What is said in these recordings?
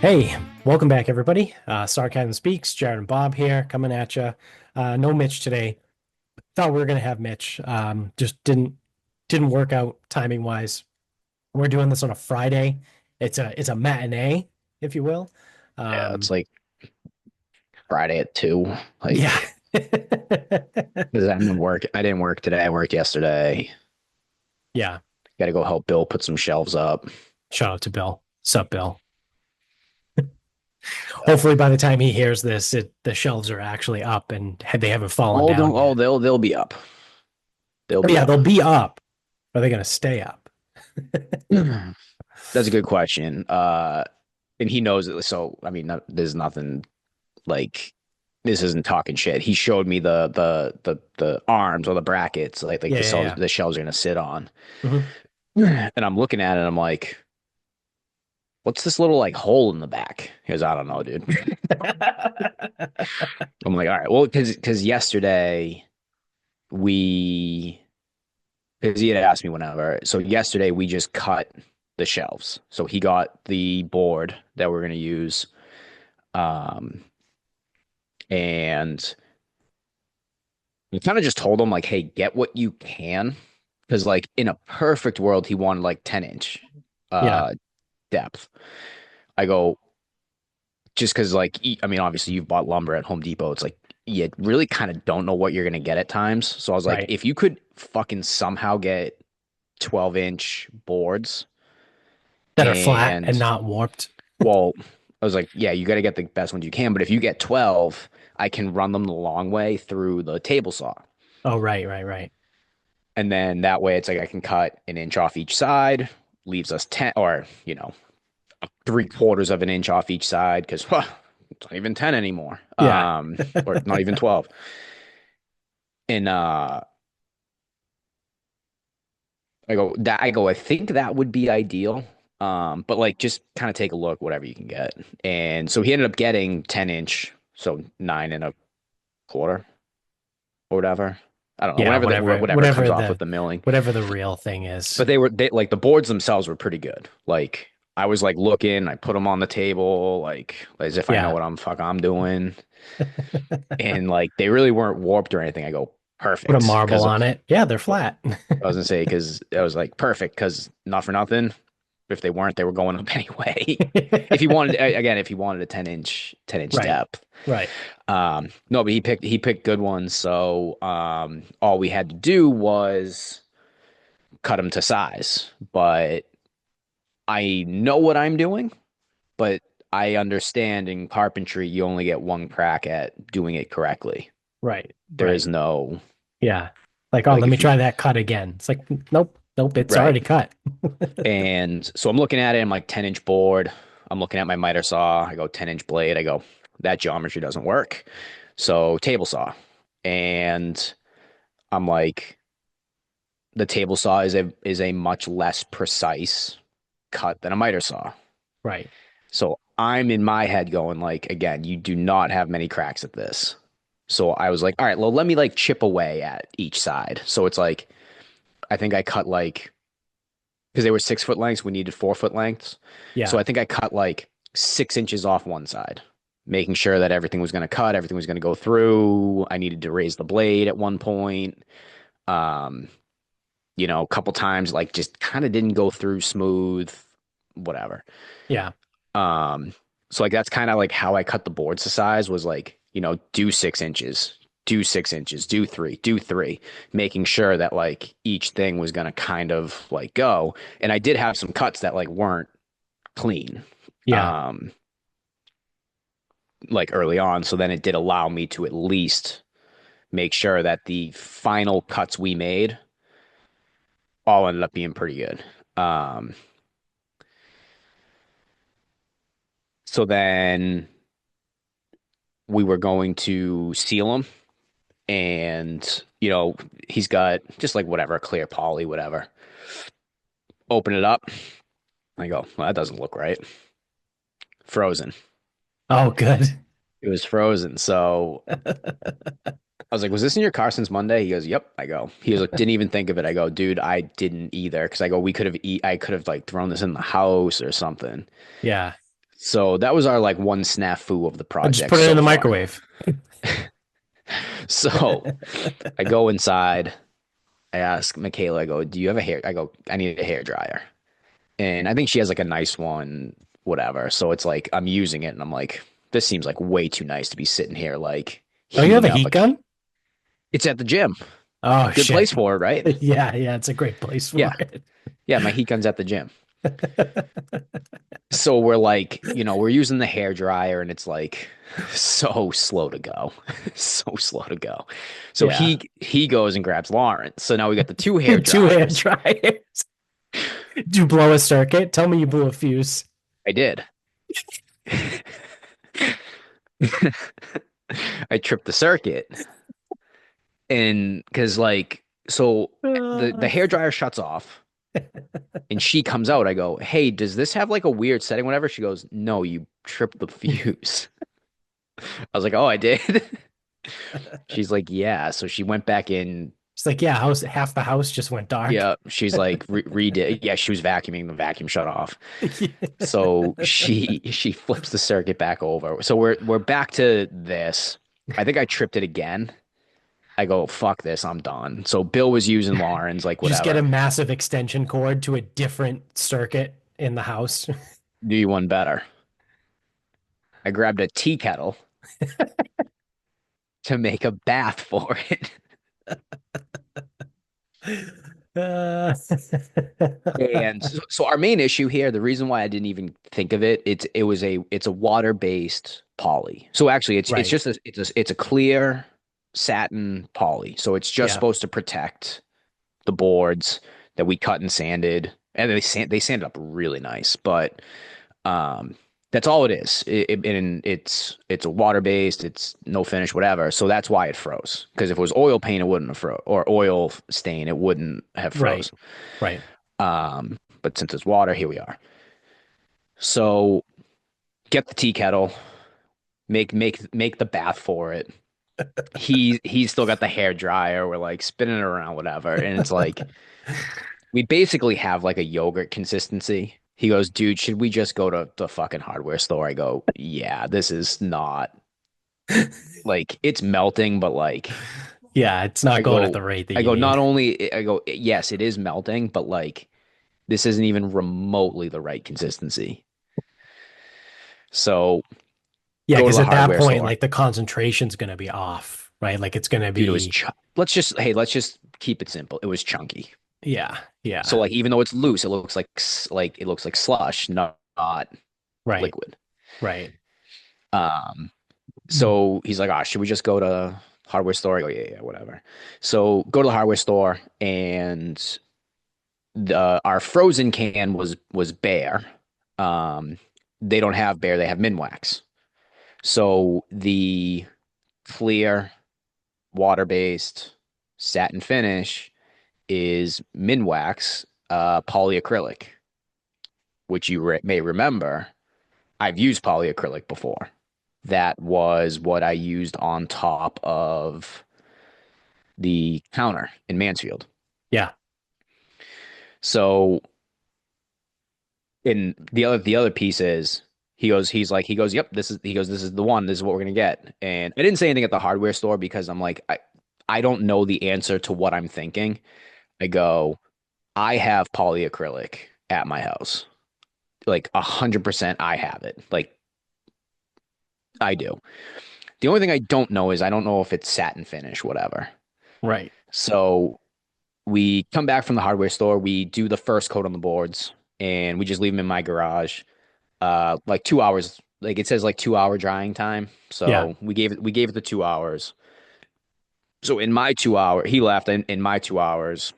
Hey, welcome back, everybody. Sarcasm Speaks, Jared and Bob here, coming at you. No Mitch today. Thought we were gonna have Mitch. Just didn't work out timing wise. We're doing this on a Friday. It's a matinee, if you will. Yeah, it's Um, like Friday at 2. yeah. Like, because I didn't work today. I worked yesterday. Yeah. Got to go help Bill put some shelves up. Shout out to Bill. Sup, Bill. Uh, Hopefully, by the time he hears this, the shelves are actually up and they haven't fallen oh, down don't. Oh, yet. they'll be up. They'll Oh be yeah, up. they'll be up. Are they gonna stay up? That's a good question. And he knows it. So I mean, there's nothing like this isn't talking shit. He showed me the arms or the brackets, like Yeah, yeah, the shelves are gonna sit on. yeah. Mhm. And I'm looking at it. And I'm like, what's this little like hole in the back? He goes, I don't know, dude. I'm like, all right, well, because yesterday we because he had asked me whenever. So yesterday we just cut the shelves. So he got the board that we're gonna use, um, and we kind of just told him like, hey, get what you can, because like in a perfect world he wanted like 10-inch Yeah. uh depth. I go, just because like I mean obviously you've bought lumber at Home Depot, it's like you really kind of don't know what you're gonna get at times. So I was like, Right. if you could fucking somehow get 12-inch boards, That are flat and and not warped. well, I was like, yeah, you got to get the best ones you can, but if you get 12, I can run them the long way through the table saw. Oh, right, right, right. And then that way it's like I can cut an inch off each side, leaves us 10 or, 3/4 of an inch off each side because it's not even 10 anymore. Yeah. Or not even 12. And I think that would be ideal. But like just kind of take a look, whatever you can get. And so he ended up getting 10-inch, so 9 1/4 or whatever. I don't know, Yeah, whatever it comes off with the milling. whatever the real thing is. But they like the boards themselves were pretty good. Like I was like looking, I put them on the table, like as if I know Yeah. what I'm doing. And like they really weren't warped or anything. I go, Put a perfect. marble Because on it. Yeah, they're flat. I was gonna say because I was like perfect because not for nothing. If they weren't, they were going up anyway. If he wanted again, if he wanted a 10-inch Right. depth. Right. No, but he picked good ones. So all we had to do was cut them to size. But I know what I'm doing, but I understand in carpentry you only get one crack at doing it correctly. Right. There Right. is no Yeah. Like, oh, like let me if you try that cut again. It's like, nope, nope, it's right. already cut. And so I'm looking at it, I'm like 10-inch board. I'm looking at my miter saw. I go 10-inch blade. I go, that geometry doesn't work. So table saw. And I'm like, the table saw is a much less precise cut than a miter saw. Right. So I'm in my head going like, again, you do not have many cracks at this. So I was like, all right, well, let me like chip away at each side. So it's like, I think I cut like because they were 6 foot lengths, we needed 4 foot lengths. So Yeah. I think I cut like 6 inches off one side, making sure that everything was going to cut, everything was going to go through. I needed to raise the blade at one point. Um, a couple times, like just kind of didn't go through smooth, whatever. Yeah. Um, so like that's kind of like how I cut the boards to size was like, do 6 inches, do 6 inches, do three, making sure that like each thing was gonna kind of like go. And I did have some cuts that like weren't clean. Yeah. Um, like early on. So then it did allow me to at least make sure that the final cuts we made all ended up being pretty good. Um, so then we were going to seal them and he's got just like whatever, clear poly, whatever. Open it up. I go, well, that doesn't look right. Frozen. Oh, good. It was frozen. So I was like, was this in your car since Monday? He goes, yep. I go, he was like, didn't even think of it. I go, dude, I didn't either. Cause I go, I could have like thrown this in the house or something. Yeah. So that was our like one snafu of the I just project put it in so the far. microwave. So I go inside. I ask Michaela, I go, do you have a hair? I go, I need a hair dryer. And I think she has like a nice one, whatever. So it's like I'm using it and I'm like, this seems like way too nice to be sitting here like Oh, you have heating a up. heat gun? It's at the gym. Oh Good place shit. for it, right? Yeah, yeah, it's a great place Yeah. for it. Yeah, my heat gun's at the gym. So we're like, we're using the hair dryer and it's like so slow to go. So slow to go. So Yeah. he goes and grabs Lawrence. So now we got the two hair Two hair dryers. dryers. Do you blow a circuit? Tell me you blew a fuse. I did. I tripped the circuit. And because like so the Uh, hair dryer shuts off and she comes out. I go, "Hey, does this have like a weird setting, whatever?" She goes, "No, you tripped the fuse." I was like, "Oh, I did." She's like, "Yeah." So she went back in. it's like, yeah, half the house just went dark. Yeah, she's like redid. Yeah, she was vacuuming. The vacuum shut off. So she flips the circuit back over. So we're back to this. I think I tripped it again. I go, fuck this, I'm done. So Bill was using Lauren's, like Just get a whatever. massive extension cord to a different circuit in the house. Do you one better? I grabbed a tea kettle to make a bath for it. Uh, And so our main issue here, the reason why I didn't even think of it, it's a water-based poly. So actually it's right. just it's a clear satin poly. So it's just Yeah. supposed to protect the boards that we cut and sanded. And they sanded up really nice, but um that's all it is. And it's a water-based, it's no finish, whatever. So that's why it froze. Because if it was oil paint, it wouldn't have froze, or oil stain, it wouldn't have Right. froze. Right. But since it's water, here we are. So get the tea kettle, make the bath for it. He's still got the hair dryer. We're like spinning it around, whatever, and it's like we basically have like a yogurt consistency. He goes, dude, should we just go to the fucking hardware store? I go, yeah, this is not like it's melting, but like Yeah, it's I not going at go, the rate that I you go, need. not only I go, yes, it is melting, but like this isn't even remotely the right consistency. So Yeah, go to because the at that hardware point, store. like the concentration's going to be off, right? Like it's going to Dude, it was be, let's just keep it simple. It was chunky. yeah, So yeah, like even though it's loose, it looks like slush, not right, liquid. right. Um, Mm. so he's like, "Ah, should we just go to hardware store?" I go, "Yeah, yeah, whatever." So go to the hardware store, and our frozen can was bare. Um, they don't have bare; they have Minwax. So the clear water-based satin finish is Minwax polyacrylic, which you may remember. I've used polyacrylic before. That was what I used on top of the counter in Mansfield. Yeah. So, in the other piece is he goes, yep, this is the one, this is what we're gonna get. And I didn't say anything at the hardware store because I'm like, I don't know the answer to what I'm thinking. I go, I have polyacrylic at my house. Like 100% I have it. Like I do. The only thing I don't know is I don't know if it's satin finish, whatever. Right. So we come back from the hardware store, we do the first coat on the boards, and we just leave them in my garage. Like 2 hours, like it says like 2 hour drying time. Yeah. So we gave it the 2 hours. So in my 2 hour, he left in my 2 hours.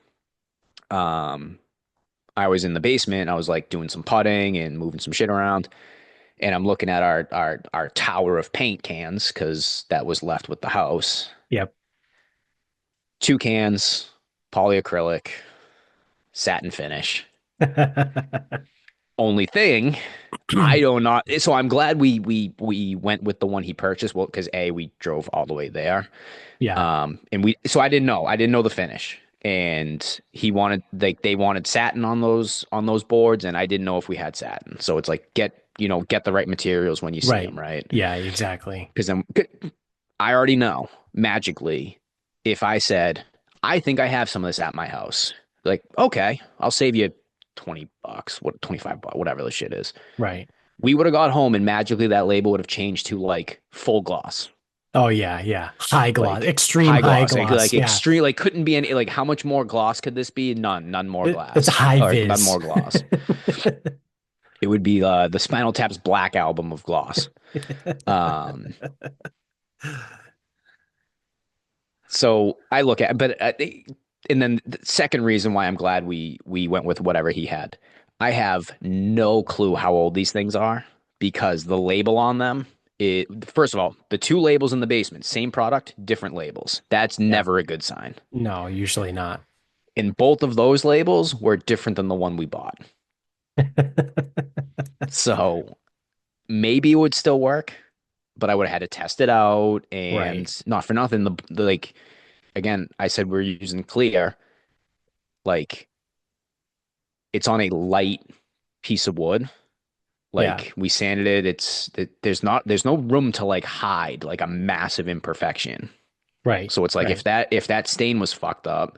Um, I was in the basement. I was like doing some putting and moving some shit around. And I'm looking at our tower of paint cans because that was left with the house. Yep. Two cans, polyacrylic, satin finish. Only thing, I don't not. So I'm glad we went with the one he purchased. Well, because we drove all the way there. Yeah. And so I didn't know the finish. And he wanted, like, they wanted satin on those boards, and I didn't know if we had satin. So it's like get the right materials when you see them, Right. right? Yeah, exactly. Because then I already know magically if I said, I think I have some of this at my house, like, okay, I'll save you $20, 25 bucks, whatever the shit is. Right. We would have got home and magically that label would have changed to like full gloss, Oh yeah, yeah. High gloss, like extreme high high gloss, gloss. like Yeah. extreme, like couldn't be any, like how much more gloss could this be? None more It's glass high or none vis. more gloss. It would be the Spinal Tap's Black Album of gloss. Um, so I look at, but and then the second reason why I'm glad we went with whatever he had. I have no clue how old these things are because the label on them. First of all, the two labels in the basement, same product, different labels. That's Yeah. never a good sign. No, usually not. And both of those labels were different than the one we bought. So maybe it would still work, but I would have had to test it out. Right. And not for nothing, the like again, I said we're using clear. Like it's on a light piece of wood. Yeah. Like we sanded it. There's no room to like hide like a massive imperfection. Right. So it's like Right. if that stain was fucked up,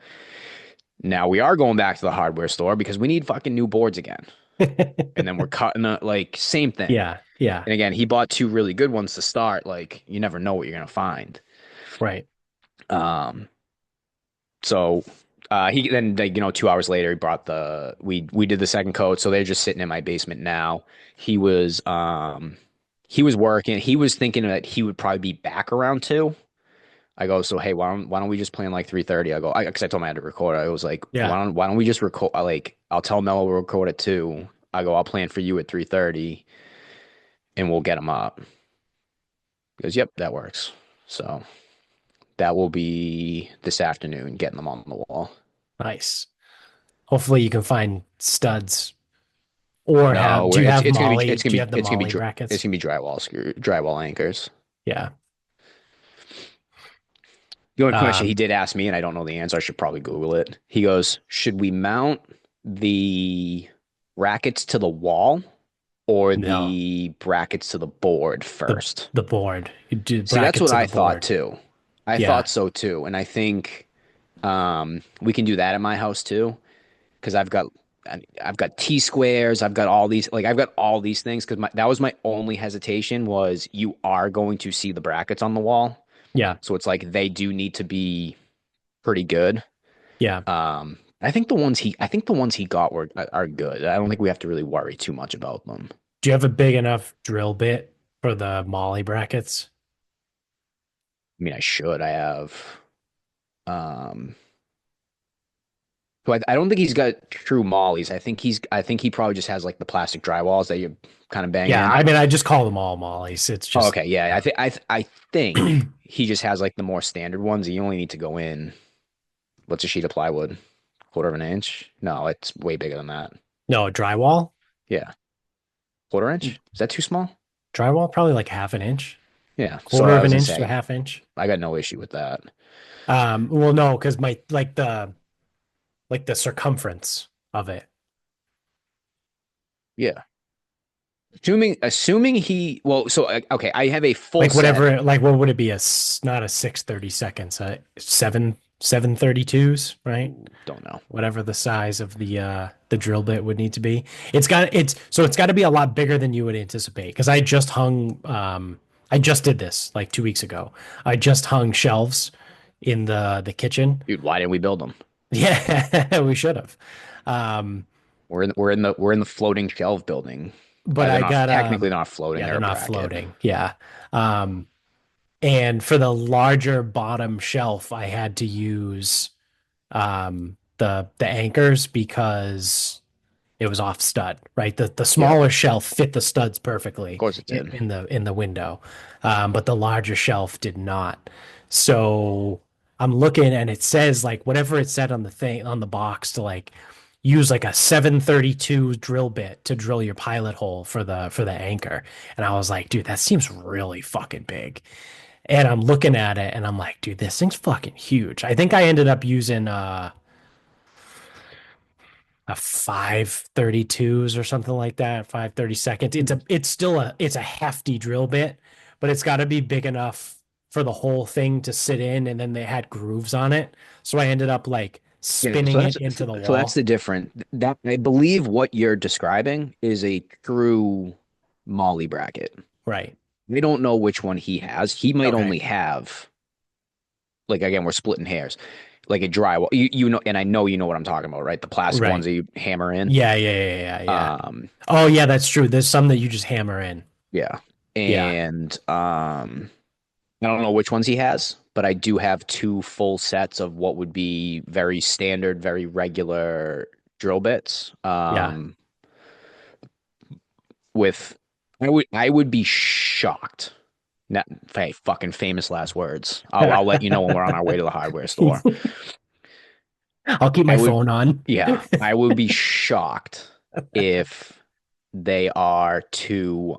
now we are going back to the hardware store because we need fucking new boards again. And then we're cutting like same thing. Yeah. Yeah. And again, he bought two really good ones to start. Like you never know what you're gonna find. Right. Um, so he then like, 2 hours later he brought we did the second coat, so they're just sitting in my basement now. He was he was working. He was thinking that he would probably be back around 2. I go, so hey, why don't we just plan like 3:30? I go, because I told him I had to record. I was like, Yeah. why don't we just record? Like I'll tell Mel we'll record at 2. I go, I'll plan for you at 3:30, and we'll get him up. He goes, yep, that works. So that will be this afternoon, getting them on the wall. Nice. Hopefully you can find studs or have, No, do you have it's gonna be Molly? Do you have the Molly it's brackets? gonna be drywall anchors. Yeah. The only question he Um, did ask me, and I don't know the answer, I should probably Google it. He goes, should we mount the brackets to the wall or no, the brackets to the board the first? the board. You do See, that's brackets what to I the thought board. too. I Yeah. thought so too, and I think we can do that at my house too because I've got T squares, I've got all these things because that was my only hesitation was you are going to see the brackets on the wall, Yeah. so it's like they do need to be pretty good. Yeah. I think the ones he got were are good. I don't think we have to really worry too much about them. Do you have a big enough drill bit for the Molly brackets? I mean, I should. I have. Um, so I don't think he's got true mollies. I think he probably just has like the plastic drywalls that you kind of bang Yeah, in. I mean, I just call them all Mollies. It's Oh, just, okay, yeah. yeah. I think he just has like the more standard ones. You only need to go in. What's a sheet of plywood? Quarter of an inch? No, it's way bigger than that. No, drywall? Yeah, quarter inch. Is that too small? Drywall, probably like half an inch, Yeah. So quarter I of was an gonna inch to a say half inch. I got no issue with that. Well, no, because my like the circumference of it, Yeah. Assuming he well, so okay, I have a full like set. whatever, like what would it be? Not a 6/32, seven 7/32s, right? Ooh, don't know. Whatever the size of the drill bit would need to be. It's got to be a lot bigger than you would anticipate because I just did this like 2 weeks ago. I just hung shelves in the kitchen. Dude, why didn't we build them? Yeah, we should have. Um, We're in the floating shelf building. but I They're got technically not floating, yeah, they're they're a not bracket. floating. Yeah. Um, and for the larger bottom shelf, I had to use the anchors because it was off stud, right? The Yeah, smaller shelf fit the studs of perfectly course it did. in the window, but the larger shelf did not. So I'm looking and it says like whatever it said on the thing on the box to like use like a 7/32 drill bit to drill your pilot hole for the anchor. And I was like, dude, that seems really fucking big. And I'm looking at it and I'm like, dude, this thing's fucking huge. I think I ended up using a 532s or something like that, 532nds. It's a hefty drill bit, but it's got to be big enough for the whole thing to sit in, and then they had grooves on it. So I ended up like Yeah, spinning it into the so that's wall. the different that I believe what you're describing is a true Molly bracket. Right. We don't know which one he has. He might Okay. only have like again, we're splitting hairs. Like a drywall. You know, and I know you know what I'm talking about, right? The plastic ones Right. that you hammer in. Yeah, yeah, yeah, yeah, yeah. Um, Oh, yeah, that's true. There's some that you just hammer in. yeah. Yeah, And I don't know which ones he has, but I do have two full sets of what would be very standard, very regular drill bits. yeah. With I would be shocked. Not hey, fucking famous last words. I'll let you know when we're on our way to the hardware store. I'll keep I my would phone on. yeah, I would be shocked if they are too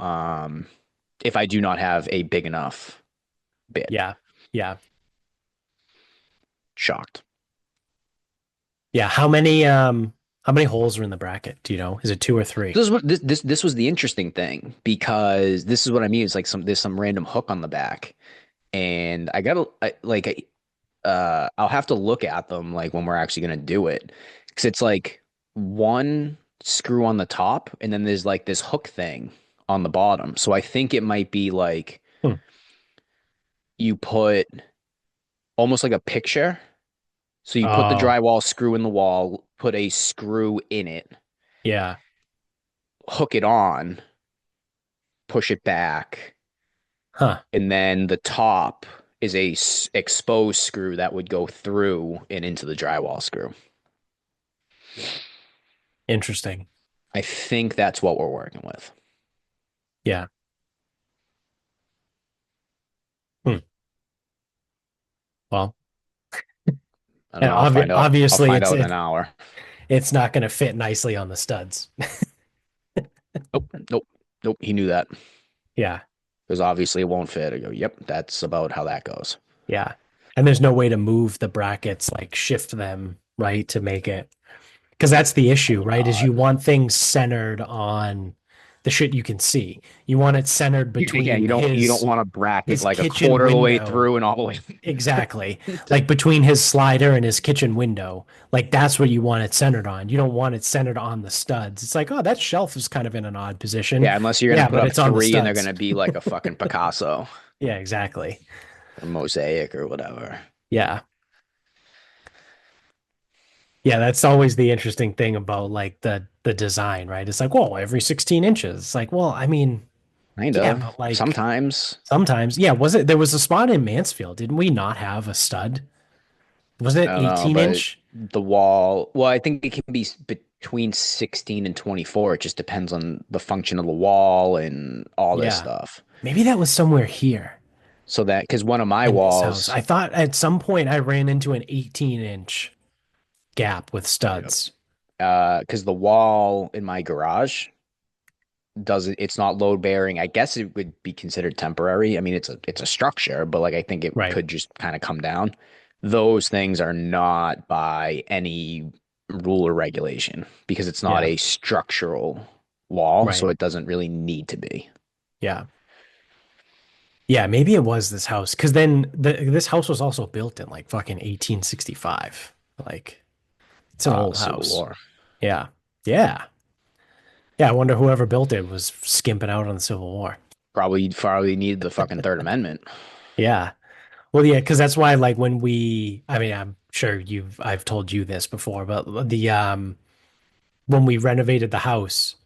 if I do not have a big enough bit. Yeah, yeah, Shocked. yeah. How many holes are in the bracket? Do you know? Is it two or three? This was the interesting thing because this is what I mean. It's like there's some random hook on the back, and I gotta I'll have to look at them like when we're actually gonna do it because it's like one screw on the top, and then there's like this hook thing on the bottom. So I think it might be like Hmm. you put almost like a picture. So you put the Oh, drywall screw in the wall, put a screw in it, yeah. hook it on, push it back, Huh. and then the top is a exposed screw that would go through and into the drywall screw. Interesting. I think that's what we're working with. Yeah. Hmm. Well, I don't and know. I'll find out. I'll obviously find out in an hour. it's not going to fit nicely on the studs. Nope, nope, nope. He knew that Yeah, because obviously it won't fit. I go, yep, that's about how that goes. yeah. And there's no way to move the brackets, like shift them, right, to make it. Because that's the issue, Probably right? Is not. you want things centered on the shit you can see. You want it centered Yeah, between you don't want to bracket his like a kitchen quarter of the way window. through and all the way. Exactly. Like between his slider and his kitchen window. Like that's what you want it centered on. You don't want it centered on the studs. It's like, oh, that shelf is kind of in an odd position. Yeah, unless you're gonna Yeah, put but up it's on the three and they're studs. gonna be like a fucking Picasso Yeah, exactly. or mosaic or whatever. Yeah. Yeah, that's always the interesting thing about like the design, right? It's like, whoa, every 16 inches. It's like, well, I mean, yeah, Kinda. but like Sometimes. sometimes, yeah, there was a spot in Mansfield, didn't we not have a stud? Was I it don't know, 18 but inch? the wall, well, I think it can be between 16 and 24. It just depends on the function of the wall and all this Yeah. stuff. Maybe that was somewhere here So that, because one of my in this house. walls, I thought at some point I ran into an 18-inch gap with yep, studs. because the wall in my garage doesn't, it's not load bearing. I guess it would be considered temporary. I mean, it's a structure, but like I think it Right. could just kind of come down. Those things are not by any rule or regulation because it's not Yeah. a structural wall, so Right. it doesn't really need to be. Yeah. Yeah, maybe it was this house because then this house was also built in like fucking 1865. Like it's an The old Civil house. War Yeah. Yeah. Yeah. I wonder whoever built it was skimping out on the Civil War. probably needed the fucking Third Amendment. Yeah. Well, yeah, because that's why like I mean, I'm sure I've told you this before, but when we renovated the house,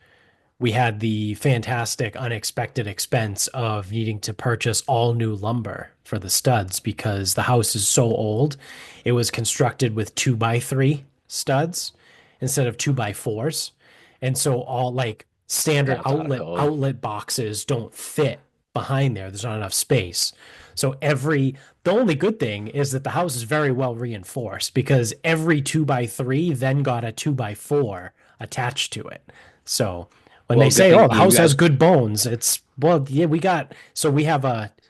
we had the fantastic unexpected expense of needing to purchase all new lumber for the studs because the house is so old. It was constructed with 2x3 studs instead of 2x4s. And so all like standard That's out of code. outlet boxes don't fit behind there. There's not enough space. So the only good thing is that the house is very well reinforced because every 2x3 then got a 2x4 attached to it. So when they Well, good say, thing "Oh, the you house has guys, good bones," it's well, yeah, we have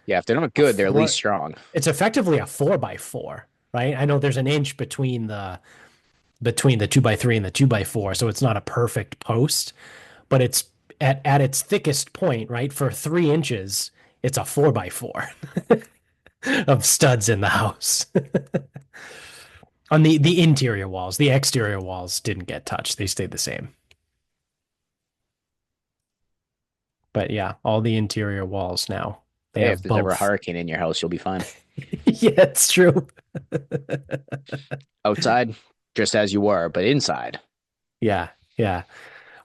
yeah, if they're not a good, they're at least four. strong. It's effectively a 4x4, right? I know there's an inch between between the 2x3 and the 2x4. So it's not a perfect post, but it's at its thickest point, right? For 3 inches, it's a 4x4 of studs in the house. On the interior walls, the exterior walls didn't get touched. They stayed the same. But yeah, all the interior walls now, they Hey, if have there's ever a both. hurricane in your house, you'll be fine. Yeah, it's true. Outside, just as you were, but inside, Yeah, yeah.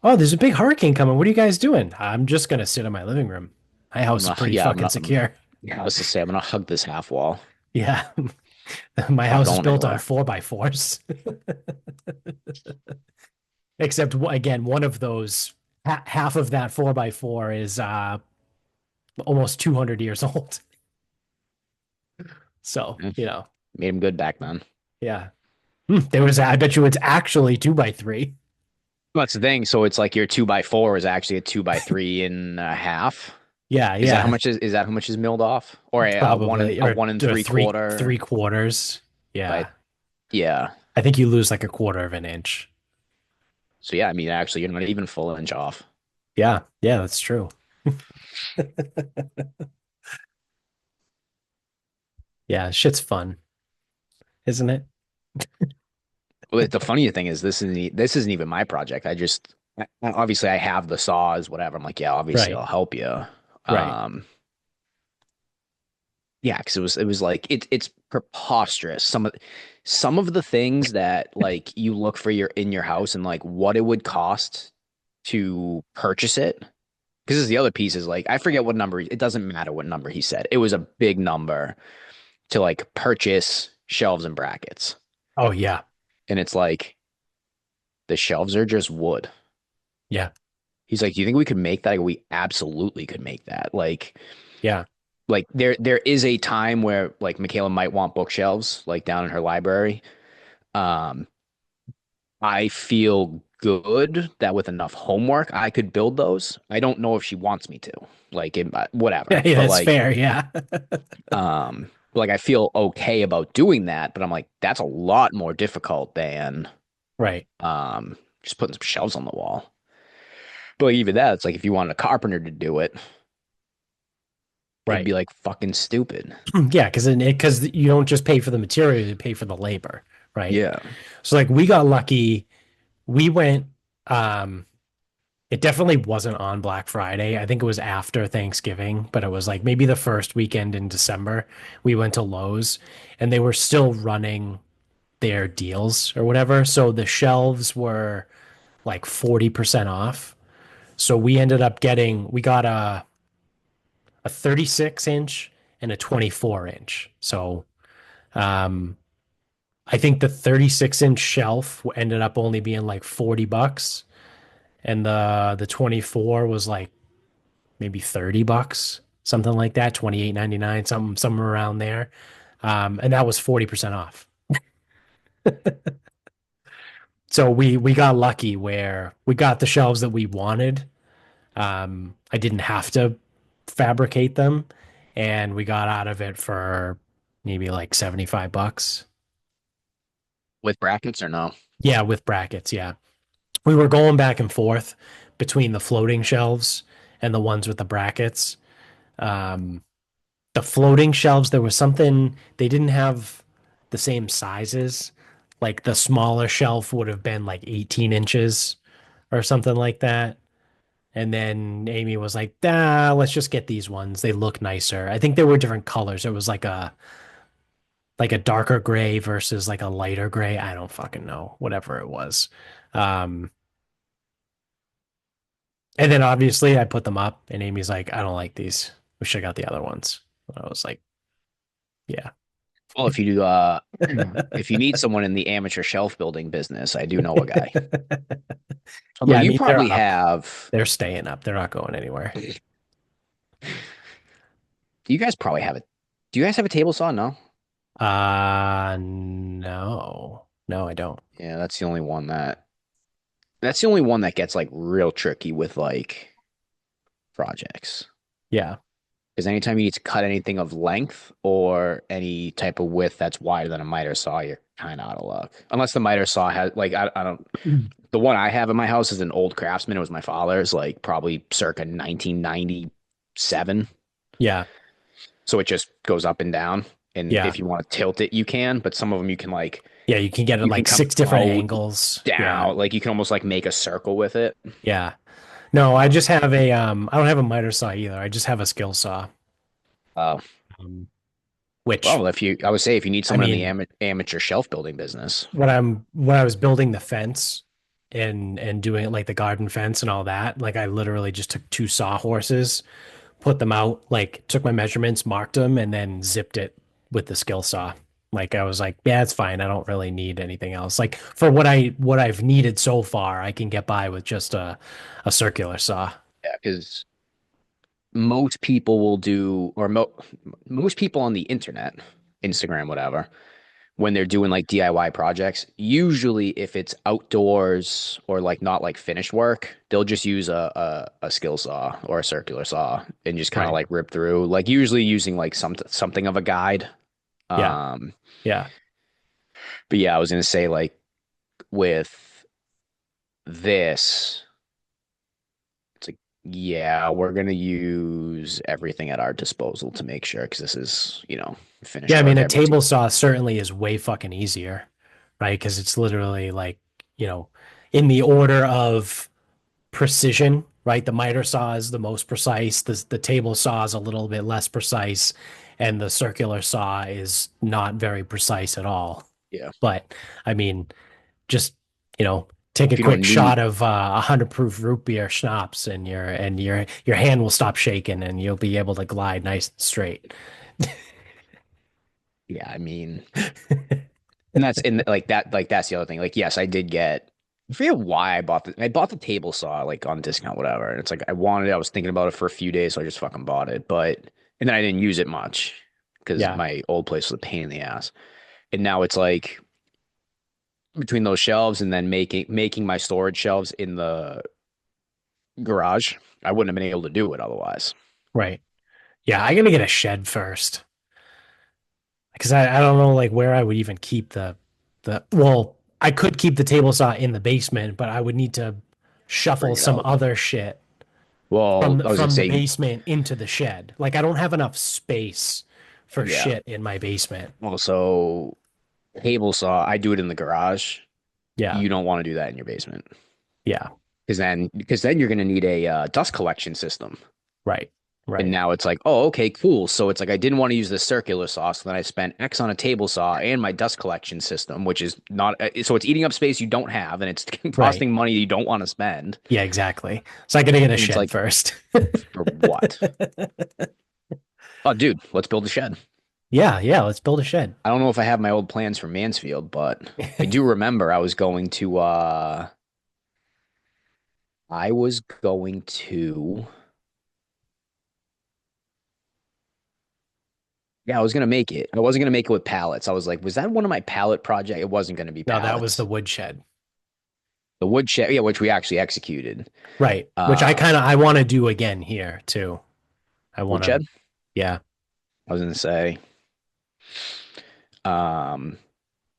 Oh, there's a big hurricane coming. What are you guys doing? I'm just gonna sit in my living room. My I'm house is gonna, pretty yeah, fucking secure. yeah, I was to say, I'm gonna hug this half wall. Yeah. My Not house is going built on anywhere. 4x4s. Except again, one of those half of that 4x4 is almost 200 years old. So, Eh, made him good back then. yeah. There was, I bet you it's actually 2x3. Well, that's the thing. So it's like your 2x4 is actually a 2x3 and a half. Yeah, Is that how yeah. much is that how much is milled off? Or a one and Probably, a or, one and or three three quarter quarters. by Yeah. yeah. I think you lose like a quarter of an inch. So yeah, I mean actually you're not even full inch off. Yeah, yeah, that's true. Yeah, shit's fun, isn't it? Well, the funny thing is this isn't even my project. Obviously I have the saws, whatever. I'm like, yeah, obviously Right, I'll help you. right. Um, yeah, because it was like it's preposterous. Some of the things that like you look for in your house and like what it would cost to purchase it. Because this is the other piece is like I forget what number. It doesn't matter what number he said. It was a big number to like purchase shelves and brackets. Oh yeah, And it's like the shelves are just wood. yeah, He's like, "Do you think we could make that?" Like, we absolutely could make that. yeah, Like there is a time where like Michaela might want bookshelves like down in her library. Um, I feel good that with enough homework I could build those. I don't know if she wants me to. yeah. Whatever. But That's fair. Yeah, like I feel okay about doing that, but I'm like that's a lot more difficult than right, just putting some shelves on the wall. But like, even that, it's like if you wanted a carpenter to do it, it'd right. be like fucking stupid. Yeah, because you don't just pay for the material, you pay for the labor, right? Yeah. So like we got lucky. We went. Um, it definitely wasn't on Black Friday. I think it was after Thanksgiving, but it was like maybe the first weekend in December. We went to Lowe's, and they were still running their deals or whatever. So the shelves were like 40% off. So we got a 36 inch and a 24 inch. So um, I think the 36-inch shelf ended up only being like $40, and the 24 was like maybe $30, something like that, 28.99, somewhere around there. And that was 40% off. So we got lucky where we got the shelves that we wanted. I didn't have to fabricate them, and we got out of it for maybe like $75. With brackets or no? Yeah, with brackets, yeah. We were going back and forth between the floating shelves and the ones with the brackets. Um, the floating shelves, there was something they didn't have the same sizes. Like the smaller shelf would have been like 18 inches or something like that. And then Amy was like, "Ah, let's just get these ones. They look nicer." I think there were different colors. It was like a darker gray versus like a lighter gray. I don't fucking know, whatever it was. Um, and then obviously I put them up, and Amy's like, "I don't like these. We should have got the other ones." And I was like, "Yeah." Well, if you need someone in the amateur shelf building business, I do know a guy. Although Yeah, I you mean, they're probably up. have, They're staying up. They're not going anywhere. you guys probably have it. Do you guys have a table saw? No. No. No, I don't. Yeah, that's the only one that gets like real tricky with like projects. Yeah. Because anytime you need to cut anything of length or any type of width that's wider than a miter saw, you're kind of out of luck. Unless the miter saw has like I don't. The one I have in my house is an old Craftsman. It was my father's, like probably circa 1997. Yeah. So it just goes up and down. And Yeah. if you want to tilt it, you can. But some of them you can Yeah. You can get it you can like come six different out, angles. Yeah. down. Like you can almost like make a circle with it. Yeah. No, I just have I don't have a miter saw either. I just have a skill saw. Uh, Um, which well, I would say if you need I someone in the mean, amateur shelf building business, when I was building the fence and doing it like the garden fence and all that, like I literally just took two sawhorses, put them out, like took my measurements, marked them, and then zipped it with the skill saw. Like I was like, yeah, it's fine. I don't really need anything else. Like for what I've needed so far, I can get by with just a circular saw. yeah, because most people will do, or most people on the internet, Instagram, whatever, when they're doing like DIY projects, usually if it's outdoors or like not like finished work, they'll just use a skill saw or a circular saw and just kind of Right. like rip through, like usually using like something of a guide. Yeah. Um, Yeah. but yeah, I was gonna say like with this, it's like, yeah, we're gonna use everything at our disposal to make sure because this is, Yeah, finished I mean, work. a Everything's table saw certainly is way fucking easier, right? Because it's literally like, you know, in the order of precision, right? The miter saw is the most precise. The table saw is a little bit less precise, and the circular saw is not very precise at all. yeah. But I mean, just you know, take a If you don't quick need, shot of 100 proof root beer schnapps, and your hand will stop shaking, and you'll be able to glide nice and straight. yeah, I mean, and that's in like that, like that's the other thing. Like, yes, I did get. I forget why I bought the table saw like on discount, whatever. And it's like I wanted it. I was thinking about it for a few days, so I just fucking bought it. But and then I didn't use it much because Yeah, my old place was a pain in the ass. And now it's like between those shelves and then making my storage shelves in the garage, I wouldn't have been able to do it otherwise. right. Yeah, I gotta get a shed first because I don't know like where I would even keep the well, I could keep the table saw in the basement, but I would need to Bring shuffle it some out. other shit Well, I was gonna from the say, basement into the shed. Like I don't have enough space for yeah. shit in my basement. Also, table saw, I do it in the garage. Yeah. You don't want to do that in your basement Yeah. because then you're going to need a dust collection system. Right. And Right. now it's like, oh, okay, cool. So it's like I didn't want to use the circular saw, so then I spent X on a table saw and my dust collection system, which is not so it's eating up space you don't have, and it's Right. costing money you don't want to spend. Yeah, exactly. So I gotta get a And it's shed like, first. for what? Oh, dude, let's build a shed. Yeah, yeah, let's build a shed. I don't know if I have my old plans for Mansfield, but I do remember I was going to yeah, I was gonna make it. I wasn't gonna make it with pallets. I was like, was that one of my pallet project? It wasn't gonna be No, that was the pallets. woodshed. The woodshed, yeah, which we actually executed. Right. Which Uh, I want to do again here too. I want to, woodshed. yeah. I was gonna say, um,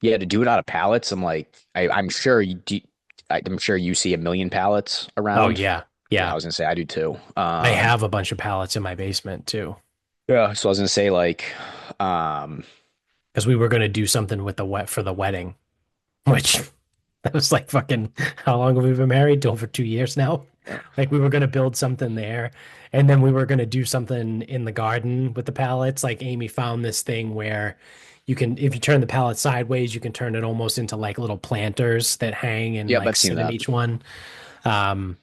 yeah, to do it out of pallets. I'm like, I'm sure I'm sure you see a million pallets Oh around. yeah. Yeah, I Yeah. was gonna say I do too. I have a bunch of pallets in my basement too. Yeah, so I was gonna say like, um, Because we were going to do something with the wet for the wedding, which that was like fucking how long have we been married? Over 2 years now. yeah, Like we were going to build something there, and then we were going to do something in the garden with the pallets. Like Amy found this thing where you can, if you turn the pallet sideways, you can turn it almost into like little planters that hang and yep, like I've seen sit in that. each one. Um,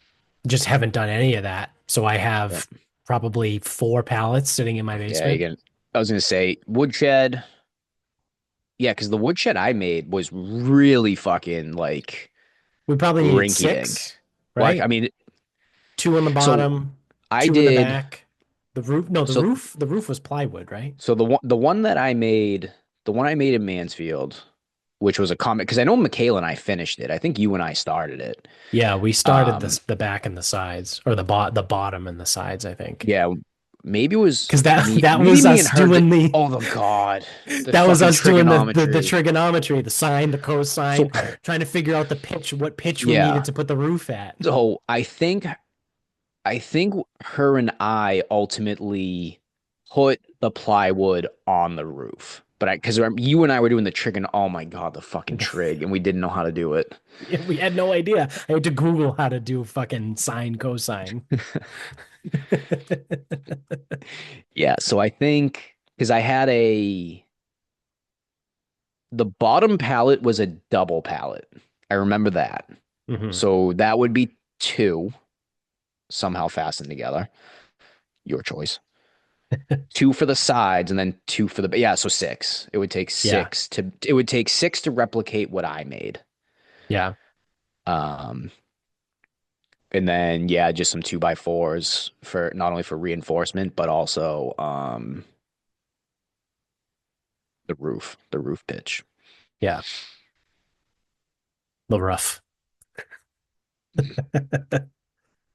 just haven't done any of that. So I Yep. have probably four pallets sitting in my Yeah, you basement. can. I was gonna say woodshed. Yeah, because the woodshed I made was really fucking like We probably needed rinky dink. six, Like, I right? mean, Two on the so bottom, I two in the did back. The roof, no, so the roof was plywood, right? so the one that I made, the one I made in Mansfield, which was a comment because I know Michaela and I finished it. I think you and I started it. Yeah, we started Um, this the back and the sides, or the bottom and the sides, I think. yeah, maybe it was because that me. that Maybe was me and us her did. doing the Oh, the God, the that was fucking us doing the trigonometry. trigonometry, the sine, the So cosine, trying to figure out the pitch, what pitch we yeah. needed to put the roof at. So I think her and I ultimately put the plywood on the roof. But because you and I were doing the trig and oh my God, the fucking trig, and we didn't know how to do it. We had no idea. I had to Google how to do fucking sine, cosine. Yeah, so I think because I had the bottom pallet was a double pallet. I remember that. Hmm. So that would be two somehow fastened together. Your choice. Two for the sides and then two for the yeah, so six. Yeah, It would take six to replicate what I made. yeah, Um and then yeah, just some two by fours for not only for reinforcement, but also the roof pitch. yeah. The rough.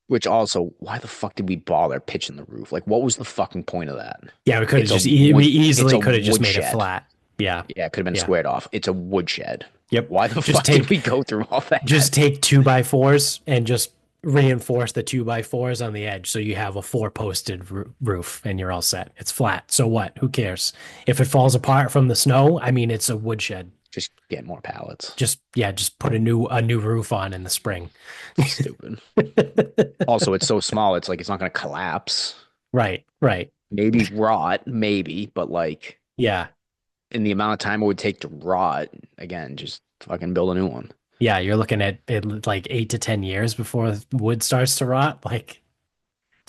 Which also, why the fuck did we bother pitching the roof? Like, what was the fucking point of that? Yeah, we could have It's a just we wood. It's easily a could have just made it woodshed. flat. Yeah, Yeah, it could have been yeah. squared off. It's a woodshed. Yep. Why the Just fuck did take we go through all just that? take two by fours and just reinforce the two by fours on the edge so you have a four posted roof and you're all set. It's flat. So what? Who cares? If it falls apart from the snow, I mean it's a woodshed. Just get more pallets. Just yeah, just put a new roof on in the spring. Stupid. Also, it's so small. It's like it's not going to collapse. Right, right. Maybe rot, maybe, but like Yeah. in the amount of time it would take to rot, again, just fucking build a new one. Yeah, you're looking at it like 8 to 10 years before wood starts to rot. Like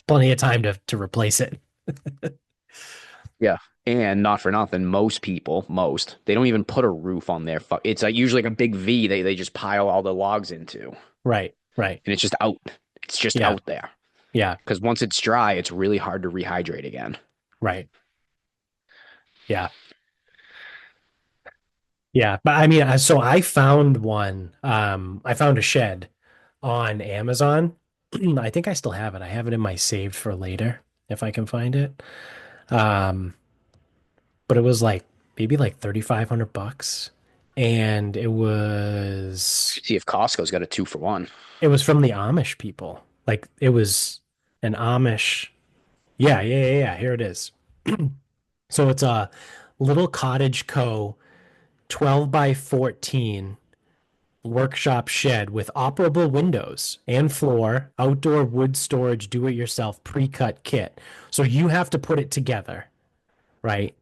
plenty of time to replace it. Yeah. And not for nothing, most, they don't even put a roof on their it's like usually like a big V they just pile all the logs into. Right, right. And it's just out. It's just Yeah, out there. yeah, Because once it's dry, it's really hard to rehydrate again. right. Yeah. Yeah, but I mean, so I found one. I found a shed on Amazon. I think I still have it. I have it in my saved for later if I can find it. Um, but it was like maybe like 3,500 bucks, and See if Costco's got a 2 for 1. it was from the Amish people. Like it was an Amish. Yeah, yeah, yeah, yeah. Here it is. So it's a little cottage co 12 by 14 workshop shed with operable windows and floor, outdoor wood storage, do it yourself pre-cut kit. So you have to put it together, right?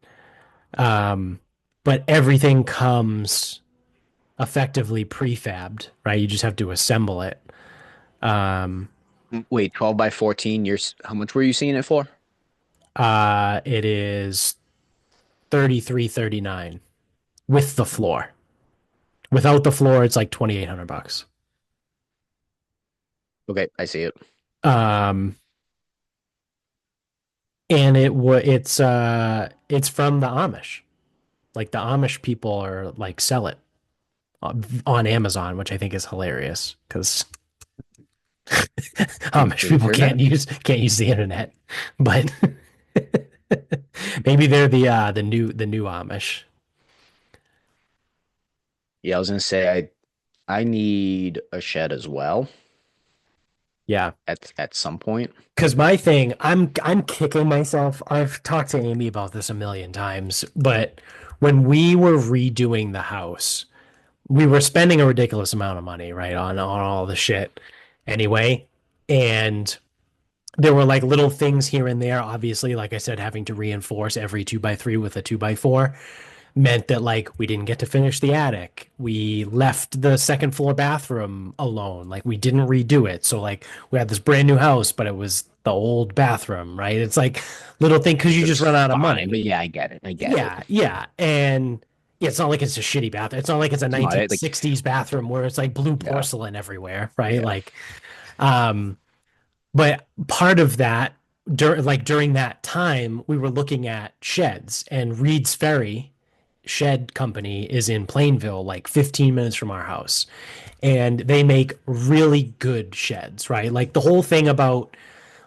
Um, but everything comes effectively prefabbed, right? You just have to assemble it. Um, Wait, 12 by 14. How much were you seeing it for? it is 33.39 with the floor. Without the floor, it's like 2,800 bucks. Okay, I see it. Um, and it's from the Amish. Like the Amish people are like sell it on Amazon, which I think is hilarious because Amish The people internet? can't use the internet. But maybe they're the new Amish. Yeah, I was gonna say I need a shed as well Yeah. at some point. Because my thing, I'm kicking myself. I've talked to Amy about this a million times, but when we were redoing the house, we were spending a ridiculous amount of money, right, on all the shit anyway. And there were like little things here and there. Obviously, like I said, having to reinforce every two by three with a two by four meant that like we didn't get to finish the attic. We left the second floor bathroom alone. Like we didn't redo it. So like we had this brand new house, but it was the old bathroom, right? It's like little thing because you Which just is run out of fine, money. but yeah, I get it. I get it. Yeah, yeah. And yeah, it's not like it's a shitty bathroom. It's not like it's a It's not it. Like, 1960s bathroom where it's like blue yeah, porcelain everywhere, right? yeah. Like, um, but part of that during that time, we were looking at sheds and Reed's Ferry Shed Company is in Plainville, like 15 minutes from our house. And they make really good sheds, right? Like the whole thing about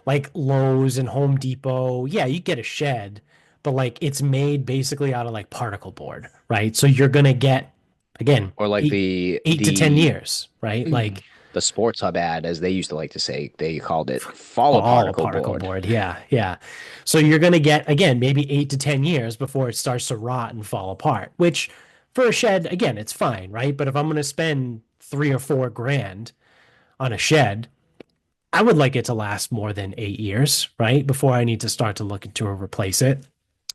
like Lowe's and Home Depot, yeah, you get a shed, but like it's made basically out of like particle board, right? So you're gonna get again Or like eight the eight to 10 years, right? Like the sports hub ad, as they used to like to say, they called it follow all particle particle board. board. Yeah, yeah. So you're gonna get again maybe 8 to 10 years before it starts to rot and fall apart, which for a shed, again, it's fine, right? But if I'm gonna spend 3 or 4 grand on a shed, I would like it to last more than 8 years, right? Before I need to start to look into or replace it.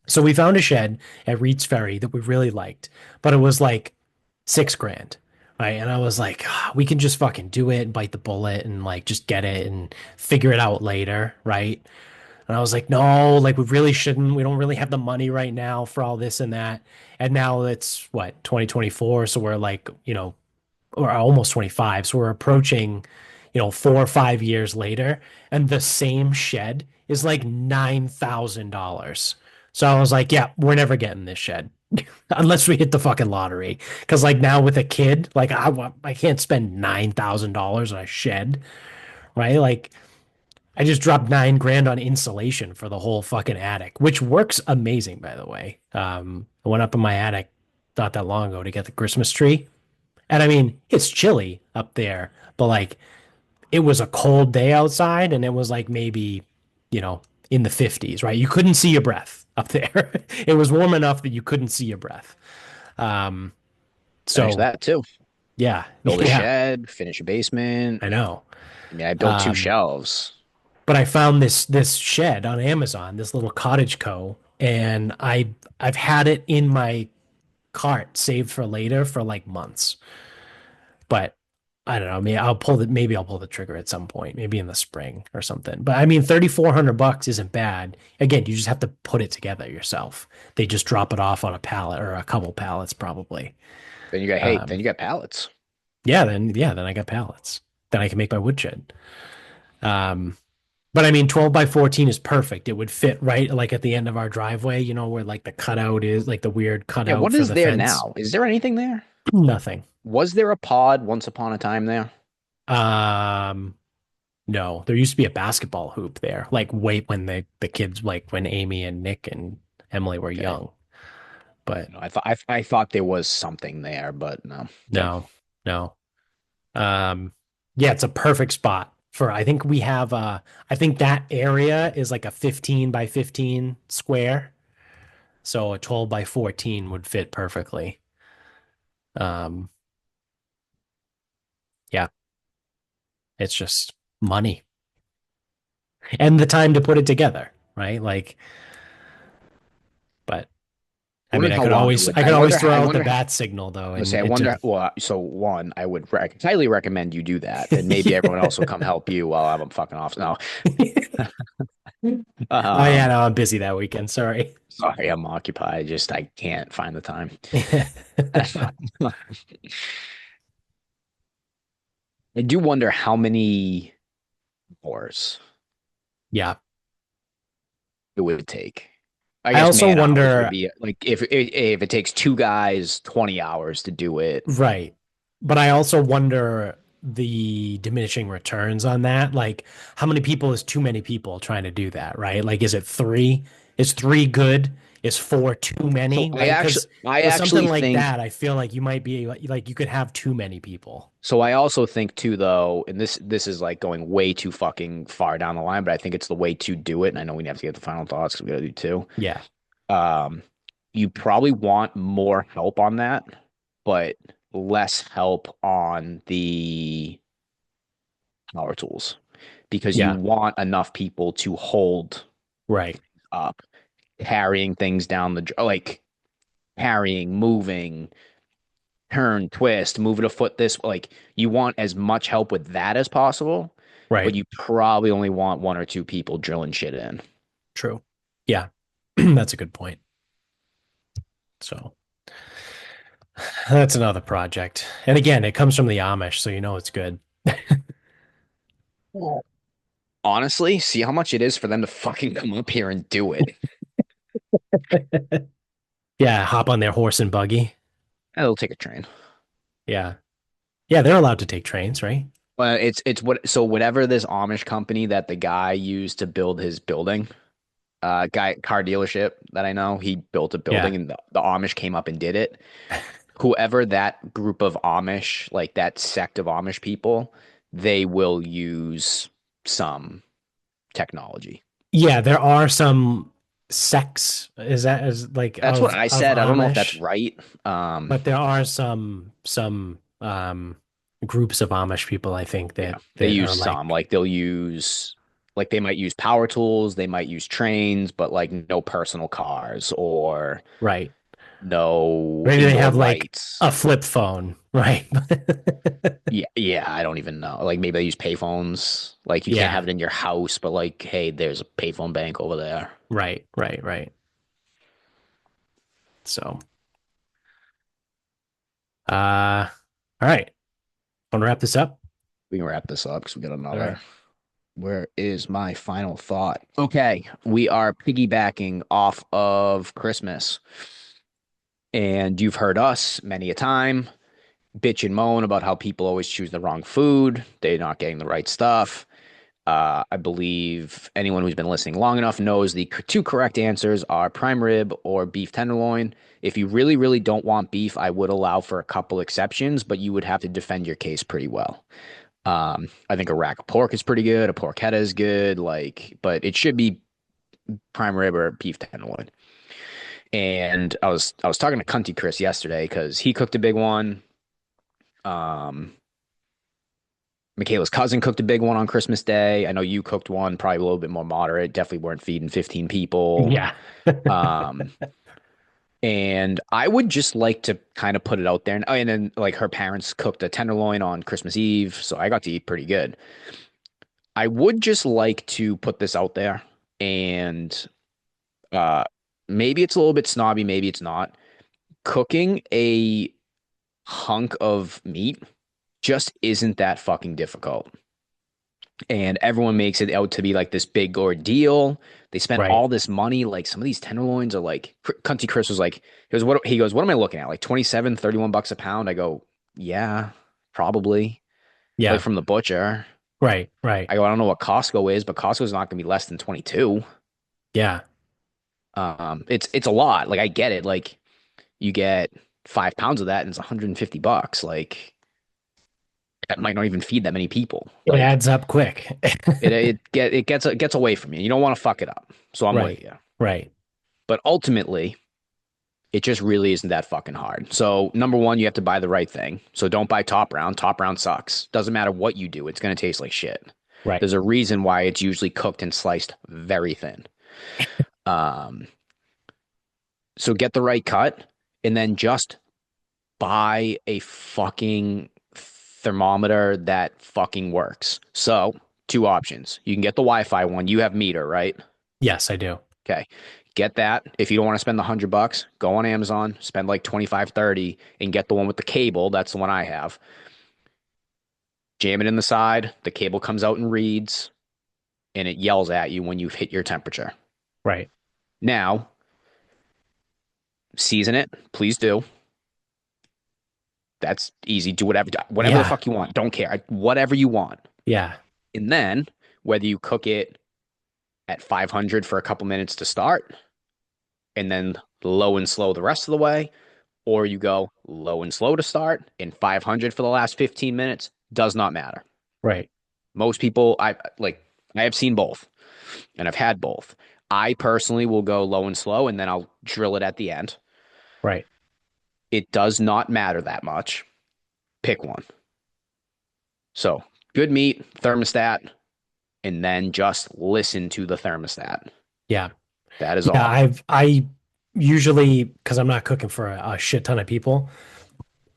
So we found a shed at Reed's Ferry that we really liked, but it was like 6 grand. Right. And I was like, "Ah, we can just fucking do it and bite the bullet and like just get it and figure it out later. Right. And I was like, no, like we really shouldn't. We don't really have the money right now for all this and that. And now it's what, 2024. So we're like, or almost 25. So we're approaching, 4 or 5 years later, and the same shed is like $9,000. So I was like, yeah, we're never getting this shed unless we hit the fucking lottery. Because like now with a kid, like I can't spend $9,000 on a shed, right? Like I just dropped 9 grand on insulation for the whole fucking attic, which works amazing, by the way. I went up in my attic not that long ago to get the Christmas tree. And I mean, it's chilly up there, but like it was a cold day outside and it was like maybe, you know, in the 50s, right? You couldn't see your breath up there. It was warm enough that you couldn't see your breath. Um, Finish so that too. yeah, Build a yeah, shed, finish a basement. I know. I mean, I built two Um, shelves. but I found this shed on Amazon, this little cottage co, and I've had it in my cart saved for later for like months. But I don't know. Maybe I'll pull the trigger at some point, maybe in the spring or something. But I mean, $3,400 isn't bad. Again, you just have to put it together yourself. They just drop it off on a pallet or a couple pallets, probably. Then you got, hey, then Um, you got pallets. then I got pallets. Then I can make my woodshed. Um, but I mean, 12 by 14 is perfect. It would fit right like at the end of our driveway, where like the cutout is, like the weird Yeah, cutout what for is the there fence. now? Is there anything there? Nothing. Was there a pod once upon a time there? Um, No, there used to be a basketball hoop there, like way when the kids, like when Amy and Nick and Emily were Okay. young. But I thought there was something there, but no. Okay. no, no. Um, yeah, it's a perfect spot for. I think that area is like a 15 by 15 square, so a 12 by 14 would fit perfectly. Um, yeah, it's just money and the time to put it together, right? Like, but I I mean, wondered how long it would. I could always throw I out the wonder. bat signal though, Let's say and I it to wonder. Well, so one, I would highly recommend you do that, and maybe everyone else will come help you while I'm fucking off. No, Oh yeah, um, no, I'm busy that weekend. Sorry. sorry, I'm occupied. Just I can't find the time. I do wonder how many hours Yeah. it would take. I I guess also man hours would wonder, be like if it takes two guys 20 hours to do it. right. But I also wonder the diminishing returns on that. Like, how many people is too many people trying to do that, right? Like, is it three? Is three good? Is four too So many, right? Because I with something actually like think that, I feel like you might be like you could have too many people. so. I also think too, though, and this is like going way too fucking far down the line, but I think it's the way to do it. And I know we have to get the final thoughts because we got to do two. Yeah. Um, you probably want more help on that, but less help on the power tools because you Yeah. want enough people to hold Right. up, carrying things down like carrying, moving, turn, twist, move it a foot this like you want as much help with that as possible, but Right. you probably only want one or two people drilling shit in. True. Yeah. That's a good point. So that's another project. And again, it comes from the Amish, so you know it's good. Well, honestly, see how much it is for them to fucking come up here and do it. Yeah, hop on their horse and buggy. It'll take a train. Yeah. Yeah, they're allowed to take trains, right? it's what so whatever this Amish company that the guy used to build his building, guy car dealership that I know, he built a Yeah. building and the Amish came up and did it. Whoever that group of Amish, like that sect of Amish people, they will use some technology. Yeah, there are some sects, is that is like That's what I of said. I don't know if that's Amish, right. but there are some groups of Amish people I think Yeah, that they that use are some. like Like they'll use like they might use power tools, they might use trains, but like no personal cars or right. no Maybe they indoor have like lights. a flip phone, right? Yeah, yeah, I don't even know. Like maybe they use payphones. Like you can't Yeah, have it in your house, but like, hey, there's a payphone bank over there. right. So, all right. Want to wrap this up? We can wrap this up because we got All another. right. Where is my final thought? Okay, we are piggybacking off of Christmas. And you've heard us many a time bitch and moan about how people always choose the wrong food. They're not getting the right stuff. I believe anyone who's been listening long enough knows the two correct answers are prime rib or beef tenderloin. If you really, really don't want beef, I would allow for a couple exceptions, but you would have to defend your case pretty well. I think a rack of pork is pretty good. A porchetta is good. Like, but it should be prime rib or beef tenderloin. And I was talking to Cunty Chris yesterday because he cooked a big one. Um, Michaela's cousin cooked a big one on Christmas Day. I know you cooked one, probably a little bit more moderate. Definitely weren't feeding 15 people. Yeah. Um, and I would just like to kind of put it out there. And then like her parents cooked a tenderloin on Christmas Eve, so I got to eat pretty good. I would just like to put this out there, and uh, maybe it's a little bit snobby, maybe it's not. Cooking a hunk of meat just isn't that fucking difficult. And everyone makes it out to be like this big ordeal. They spent Right. all this money. Like some of these tenderloins are like, Cunty Chris was like, what am I looking at? Like 27, 31 bucks a pound. I go, yeah, probably. Like Yeah. from the butcher. Right. I go, I don't know what Costco is, but Costco's not gonna be less than 22. Yeah. It's a lot. Like I get it. Like you get 5 pounds of that and it's 150 bucks. Like that might not even feed that many people. It Like adds up quick. it gets away from you. You don't want to fuck it up. So I'm with Right. you. Right. But ultimately, it just really isn't that fucking hard. So number one, you have to buy the right thing. So don't buy top round. Top round sucks. Doesn't matter what you do, it's gonna taste like shit. Right. There's a reason why it's usually cooked and sliced very thin. Um, so get the right cut and then just buy a fucking thermometer that fucking works. So, two options. You can get the Wi-Fi one. You have meter, right? Yes, I do. Okay. Get that. If you don't want to spend the $100, go on Amazon, spend like 25, 30, and get the one with the cable. That's the one I have. Jam it in the side. The cable comes out and reads, and it yells at you when you've hit your temperature. Right. Now, season it. Please do. That's easy. Do whatever the Yeah. fuck you want. Don't care. Whatever you want. Yeah. And then whether you cook it at 500 for a couple minutes to start and then low and slow the rest of the way, or you go low and slow to start and 500 for the last 15 minutes, does not matter. Right. Most people, I have seen both and I've had both. I personally will go low and slow and then I'll drill it at the end. Right. It does not matter that much. Pick one. So good meat, thermostat, and then just listen to the thermostat. Yeah. That is Yeah. all. I usually, because I'm not cooking for a shit ton of people,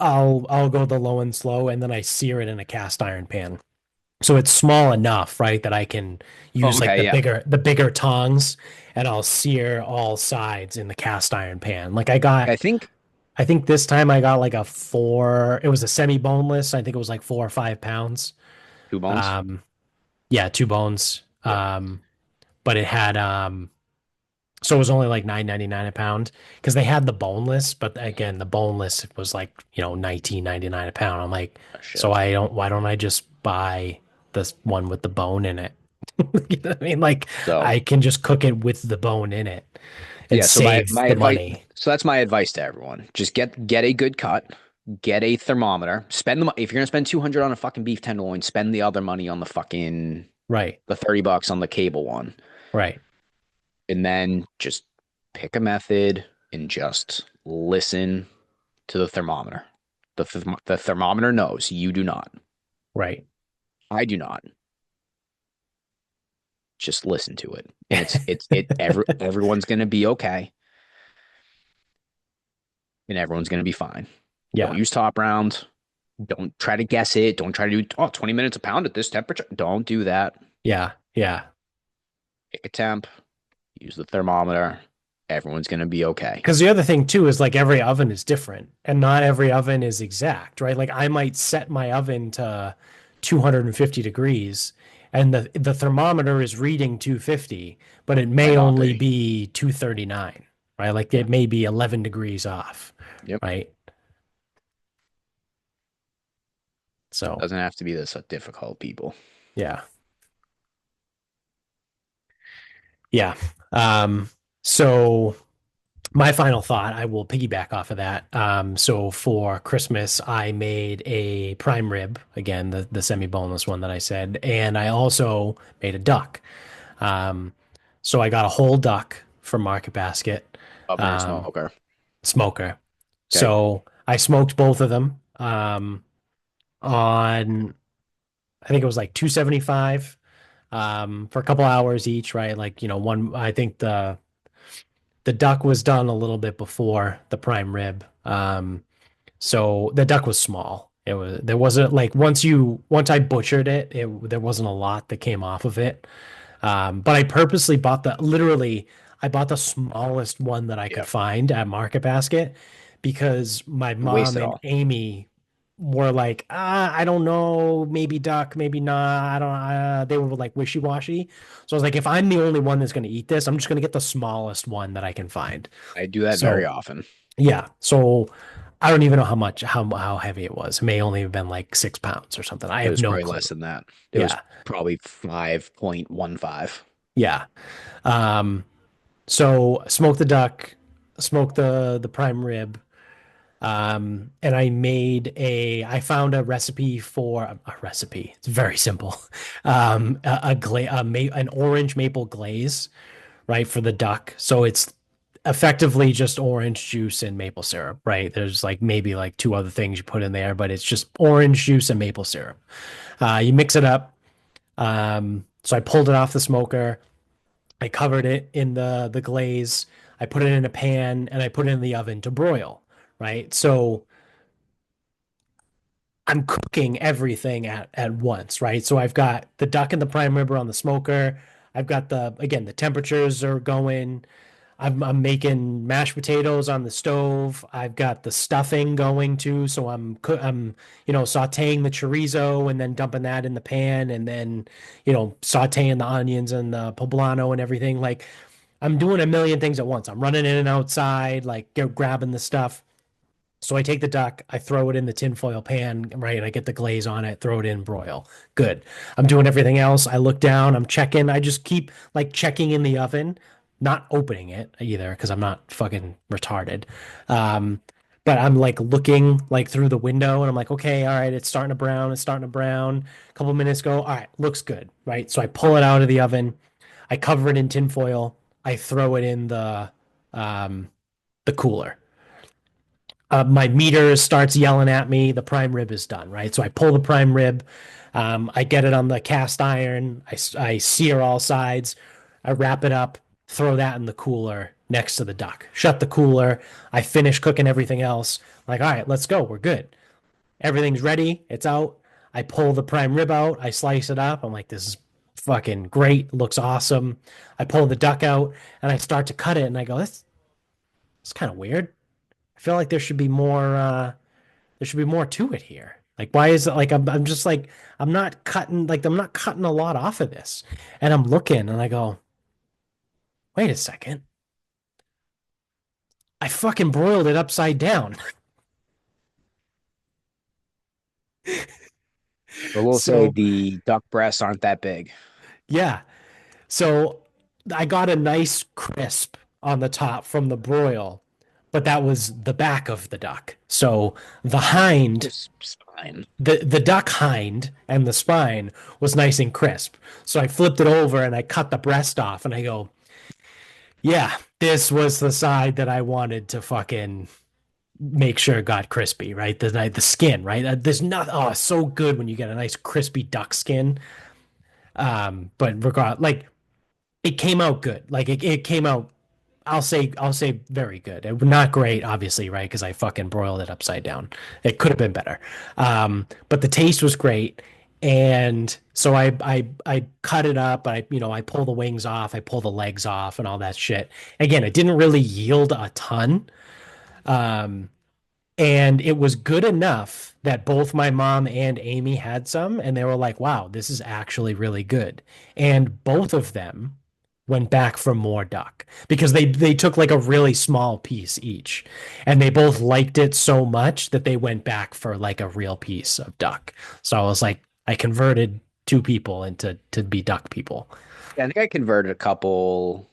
I'll go the low and slow and then I sear it in a cast iron pan. So it's small enough, right, that I can Oh, use like okay, yeah. the bigger tongs and I'll sear all sides in the cast iron pan. Like I got I think I think this time I got like it was a semi-boneless. I think it was like 4 or 5 pounds. two bones. Um, yeah, two bones. Yeah, But it had so it was only like 9.99 a pound because they had the boneless, but again, the boneless was like, 19.99 a pound. I'm like, oh, so shit. why don't I just buy this one with the bone in it. You know what I mean? Like So I can just cook it with the bone in it and yeah, so my save my the advice money. so that's my advice to everyone. Just get a good cut, get a thermometer, spend the if you're gonna spend 200 on a fucking beef tenderloin, spend the other money on Right, the $30 on the cable one. right, And then just pick a method and just listen to the thermometer. The thermometer knows, you do not. right. I do not. Just listen to it. And everyone's gonna be okay and everyone's gonna be fine. Don't Yeah, use top round. Don't try to guess it. Don't try to do 20 minutes a pound at this temperature. Don't do that. yeah, yeah. Pick a temp, use the thermometer. Everyone's gonna be okay. Because the other thing too is like every oven is different and not every oven is exact, right? Like I might set my oven to 250 degrees and the thermometer is reading 250, but it Might may not only be. be 239, right? Like Yeah. it may be 11 degrees off, Yep. right? So, Doesn't have to be this difficult, people. yeah. Yeah. Um, so my final thought, I will piggyback off of that. So for Christmas, I made a prime rib, again, the semi-boneless one that I said, and I also made a duck. Um, so I got a whole duck from Market Basket, Oven or um, smoker. smoker. Okay. So I smoked both of them on, I think it was like 275 for a couple hours each, right? Like, one, I think the duck was done a little bit before the prime rib. So the duck was small. There wasn't like once I butchered it, there wasn't a lot that came off of it. But I purposely bought I bought the smallest one that I could Yep. find at Market Basket because my You waste mom it and all. Amy were like, I don't know, maybe duck, maybe not. I don't. They were like wishy-washy. So I was like, if I'm the only one that's going to eat this, I'm just going to get the smallest one that I can find. I do that very So often. yeah, so I don't even know how heavy it was. It may only have been like 6 pounds or something. I It have was no probably clue. less than that. It was Yeah, probably 5.15. yeah. Um, so smoked the duck, smoked the prime rib, and I found a recipe for a recipe. It's very simple. An orange maple glaze, right, for the duck. So it's effectively just orange juice and maple syrup, right? There's like maybe like two other things you put in there, but it's just orange juice and maple syrup. You mix it up. So I pulled it off the smoker. I covered it in the glaze. I put it in a pan and I put it in the oven to broil, right? So I'm cooking everything at once, right? So I've got the duck and the prime rib on the smoker. I've got again, the temperatures are going. I'm making mashed potatoes on the stove. I've got the stuffing going too, so I'm sautéing the chorizo and then dumping that in the pan and then sautéing the onions and the poblano and everything. Like I'm doing a million things at once. I'm running in and outside, like grabbing the stuff. So I take the duck, I throw it in the tinfoil pan, right? And I get the glaze on it, throw it in, broil. Good. I'm doing everything else. I look down, I'm checking. I just keep like checking in the oven, not opening it either because I'm not fucking retarded. Um, but I'm like looking like through the window and I'm like, okay, all right, it's starting to brown. It's starting to brown. A couple minutes go, all right, looks good, right? So I pull it out of the oven. I cover it in tinfoil. I throw it in um, the cooler. My meter starts yelling at me. The prime rib is done, right? So I pull the prime rib. I get it on the cast iron. I sear all sides. I wrap it up, throw that in the cooler next to the duck. Shut the cooler. I finish cooking everything else. Like, all right, let's go. We're good. Everything's ready. It's out. I pull the prime rib out. I slice it up. I'm like, this is fucking great. Looks awesome. I pull the duck out and I start to cut it. And I go, that's kind of weird. I feel like there should be more to it here. Like, why is it like I'm just like I'm not cutting a lot off of this. And I'm looking and I go, wait a second. I fucking broiled it upside down. I will say So the duck breasts aren't that big. yeah. So I got a nice crisp on the top from the broil, but that was the back of the duck. So the hind, Crisp spine. the duck hind and the spine was nice and crisp. So I flipped it over and I cut the breast off and I go, yeah, this was the side that I wanted to fucking make sure it got crispy, right? The skin, right? There's not, oh, it's so good when you get a nice crispy duck skin. But regard like it came out good. Like it came out, I'll say very good. Not great, obviously, right? Because I fucking broiled it upside down. It could have been better. But the taste was great. And so I cut it up. I pull the wings off, I pull the legs off and all that shit. Again, it didn't really yield a ton. Um, and it was good enough that both my mom and Amy had some, and they were like, wow, this is actually really good. And both of them went back for more duck because they took like a really small piece each. And they both liked it so much that they went back for like a real piece of duck. So I was like, I converted two people into to be duck people. Yeah, I think I converted a couple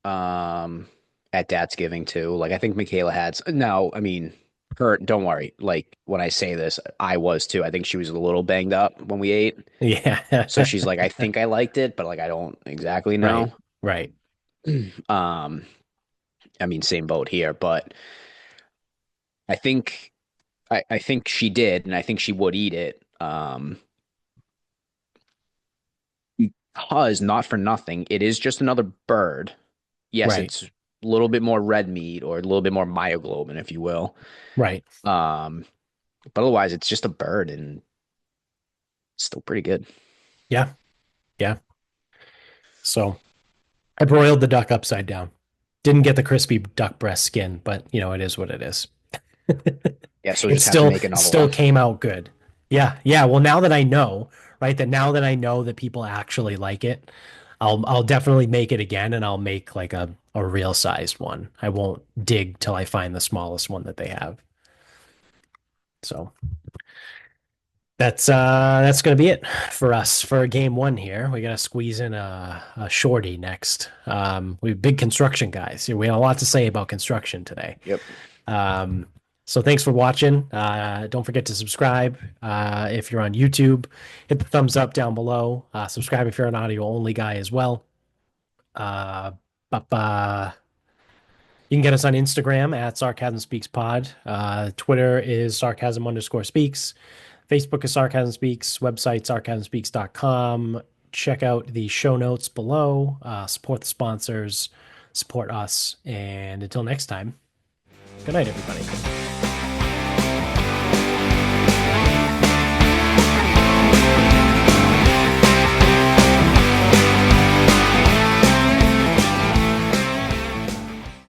um at Giving too. Like I think Michaela had no, I mean her, don't worry. Like when I say this, I was too. I think she was a little banged up when we ate. Yeah. So she's like, I think I liked it, but like I don't exactly Right. know. Right. Um, I mean, same boat here, but I think I think she did, and I think she would eat it. Because not for nothing, it is just another bird. Yes, Right. it's a little bit more red meat or a little bit more myoglobin, if you will. Right. Um, but otherwise, it's just a bird and it's still pretty good. Yeah. Yeah. So I broiled the duck upside down. Didn't get the crispy duck breast skin, but it is what it is. Yeah, so we'll It just have to still make another still one. came out good. Yeah, yeah. Well, now that I know, right, that now that I know that people actually like it, I'll definitely make it again and I'll make like a real sized one. I won't dig till I find the smallest one that they have. So that's gonna be it for us for game one here. We gotta squeeze in a shorty next. We big construction guys. We have a lot to say about construction today. Yep. Um, so thanks for watching. Don't forget to subscribe. If you're on YouTube, hit the thumbs up down below. Subscribe if you're an audio only guy as well. Uh, but you can get us on Instagram at Sarcasm Speaks Pod. Twitter is sarcasm_speaks. Facebook is Sarcasm Speaks. Website sarcasmspeaks.com. Check out the show notes below. Support the sponsors. Support us. And until next time, good night, everybody.